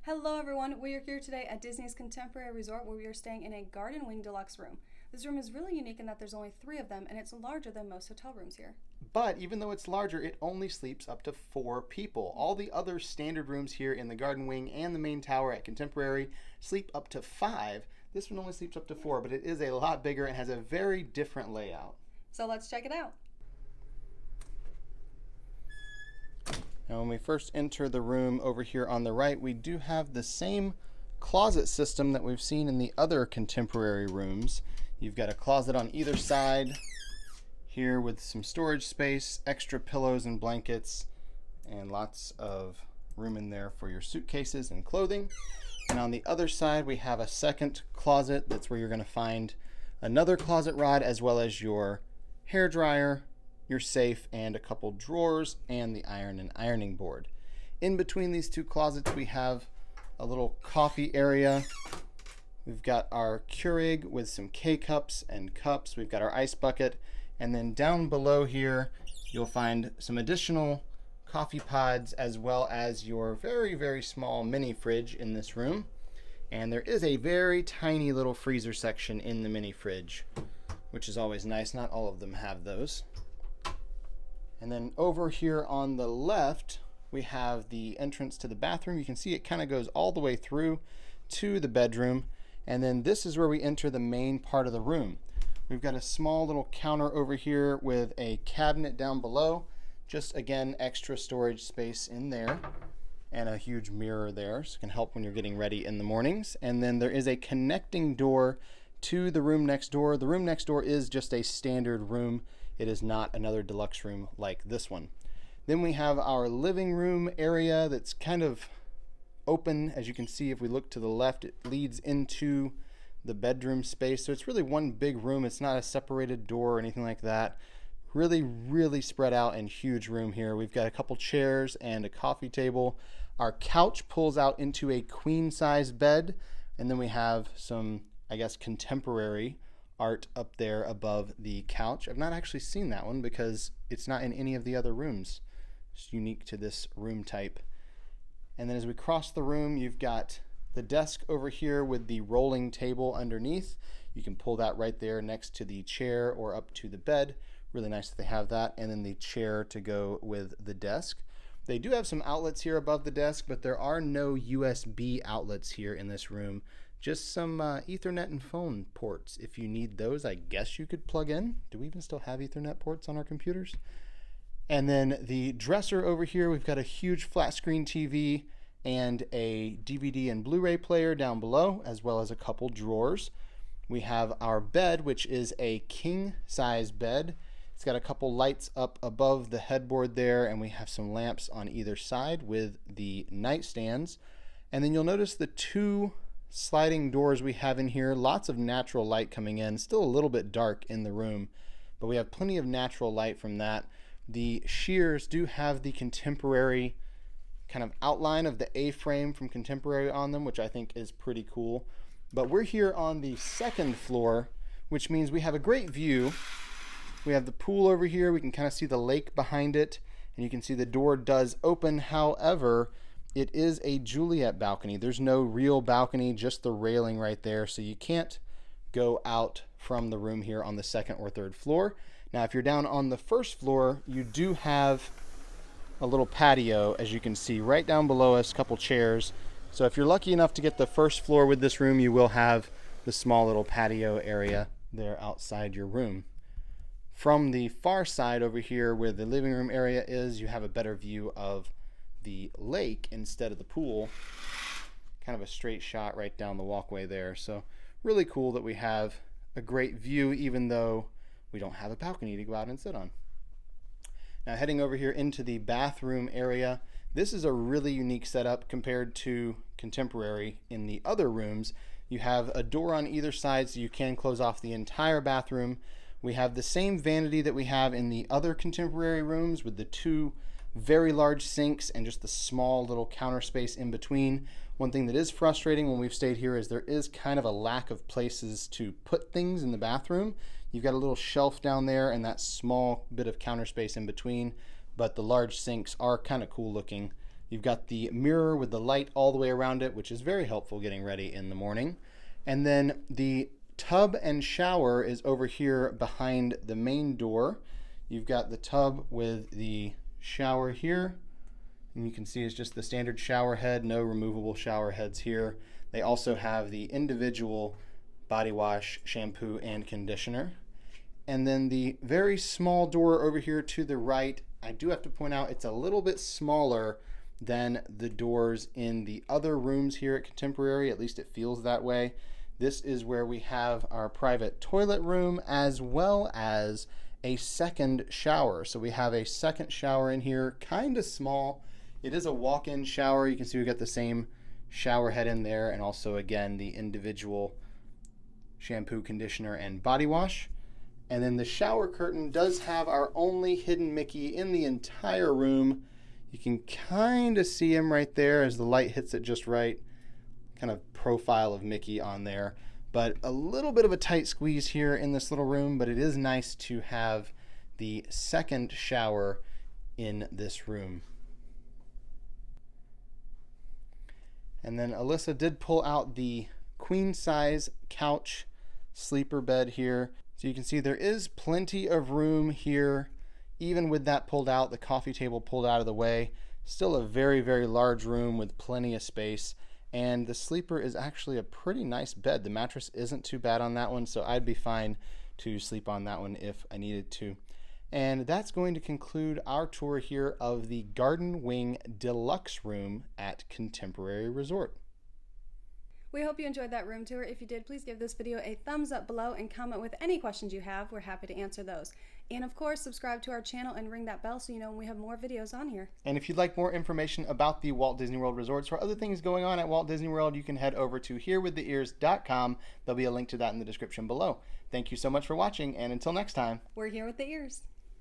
Hello everyone, we are here today at Disney's Contemporary Resort where we are staying in a garden wing deluxe room. This room is really unique in that there's only 3 of them and it's larger than most hotel rooms here. But even though it's larger, it only sleeps up to 4 people. All the other standard rooms here in the garden wing and the main tower at Contemporary sleep up to 5. This one only sleeps up to 4, but it is a lot bigger and has a very different layout. So let's check it out. Now when we first enter the room over here on the right, we do have the same closet system that we've seen in the other Contemporary rooms. You've got a closet on either side here with some storage space, extra pillows and blankets, and lots of room in there for your suitcases and clothing. And on the other side, we have a second closet. That's where you're going to find another closet rod as well as your hair dryer, your safe, and a couple drawers, and the iron and ironing board. In between these two closets, we have a little coffee area. We've got our Keurig with some K-cups and cups. We've got our ice bucket. And then down below here, you'll find some additional coffee pods as well as your very, very small mini fridge in this room. And there is a very tiny little freezer section in the mini fridge, which is always nice. Not all of them have those. And then over here on the left, we have the entrance to the bathroom. You can see it kind of goes all the way through to the bedroom. And then this is where we enter the main part of the room. We've got a small little counter over here with a cabinet down below. Just again, extra storage space in there. And a huge mirror there, so it can help when you're getting ready in the mornings. And then there is a connecting door to the room next door. The room next door is just a standard room. It is not another deluxe room like this one. Then we have our living room area that's kind of open. As you can see, if we look to the left, it leads into the bedroom space. So it's really one big room. It's not a separated door or anything like that. Really, really spread out and huge room here. We've got a couple chairs and a coffee table. Our couch pulls out into a queen size bed. And then we have some, I guess, contemporary art up there above the couch. I've not actually seen that one because it's not in any of the other rooms. It's unique to this room type. And then as we cross the room, you've got the desk over here with the rolling table underneath. You can pull that right there next to the chair or up to the bed. Really nice that they have that. And then the chair to go with the desk. They do have some outlets here above the desk, but there are no USB outlets here in this room. Just some Ethernet and phone ports. If you need those, I guess you could plug in. Do we even still have Ethernet ports on our computers? And then the dresser over here, we've got a huge flat screen TV and a DVD and Blu-ray player down below, as well as a couple drawers. We have our bed, which is a king size bed. It's got a couple lights up above the headboard there, and we have some lamps on either side with the nightstands. And then you'll notice the 2 sliding doors we have in here. Lots of natural light coming in. Still a little bit dark in the room, but we have plenty of natural light from that. The shears do have the Contemporary kind of outline of the A-frame from Contemporary on them, which I think is pretty cool. But we're here on the 2nd floor, which means we have a great view. We have the pool over here. We can kind of see the lake behind it, and you can see the door does open. However, it is a Juliet balcony. There's no real balcony, just the railing right there. So you can't go out from the room here on the 2nd or 3rd floor. Now, if you're down on the 1st floor, you do have a little patio, as you can see right down below us, a couple chairs. So if you're lucky enough to get the 1st floor with this room, you will have the small little patio area there outside your room. From the far side over here where the living room area is, you have a better view of the lake instead of the pool. Kind of a straight shot right down the walkway there. So really cool that we have a great view even though we don't have a balcony to go out and sit on. Now heading over here into the bathroom area, this is a really unique setup compared to Contemporary. In the other rooms, you have a door on either side so you can close off the entire bathroom. We have the same vanity that we have in the other Contemporary rooms with the 2 very large sinks and just the small little counter space in between. One thing that is frustrating when we've stayed here is there is kind of a lack of places to put things in the bathroom. You've got a little shelf down there and that small bit of counter space in between, but the large sinks are kind of cool looking You've got the mirror with the light all the way around it, which is very helpful getting ready in the morning. And then the tub and shower is over here behind the main door. You've got the tub with the shower here. And you can see it's just the standard shower head, no removable shower heads here. They also have the individual body wash, shampoo, and conditioner. And then the very small door over here to the right, I do have to point out it's a little bit smaller than the doors in the other rooms here at Contemporary, at least it feels that way. This is where we have our private toilet room as well as a second shower. So we have a second shower in here, kind of small. It is a walk-in shower. You can see we got the same shower head in there, and also again the individual shampoo, conditioner, and body wash. And then the shower curtain does have our only hidden Mickey in the entire room. You can kind of see him right there as the light hits it just right. Kind of profile of Mickey on there. But a little bit of a tight squeeze here in this little room, but it is nice to have the second shower in this room. And then Alyssa did pull out the queen size couch sleeper bed here. So you can see there is plenty of room here. Even with that pulled out, the coffee table pulled out of the way, still a very, very large room with plenty of space. And the sleeper is actually a pretty nice bed. The mattress isn't too bad on that one, so I'd be fine to sleep on that one if I needed to. And that's going to conclude our tour here of the Garden Wing Deluxe Room at Contemporary Resort. We hope you enjoyed that room tour. If you did, please give this video a thumbs up below and comment with any questions you have. We're happy to answer those. And of course, subscribe to our channel and ring that bell so you know when we have more videos on here. And if you'd like more information about the Walt Disney World resorts or other things going on at Walt Disney World, you can head over to herewiththeears.com. There'll be a link to that in the description below. Thank you so much for watching, and until next time, we're here with the ears.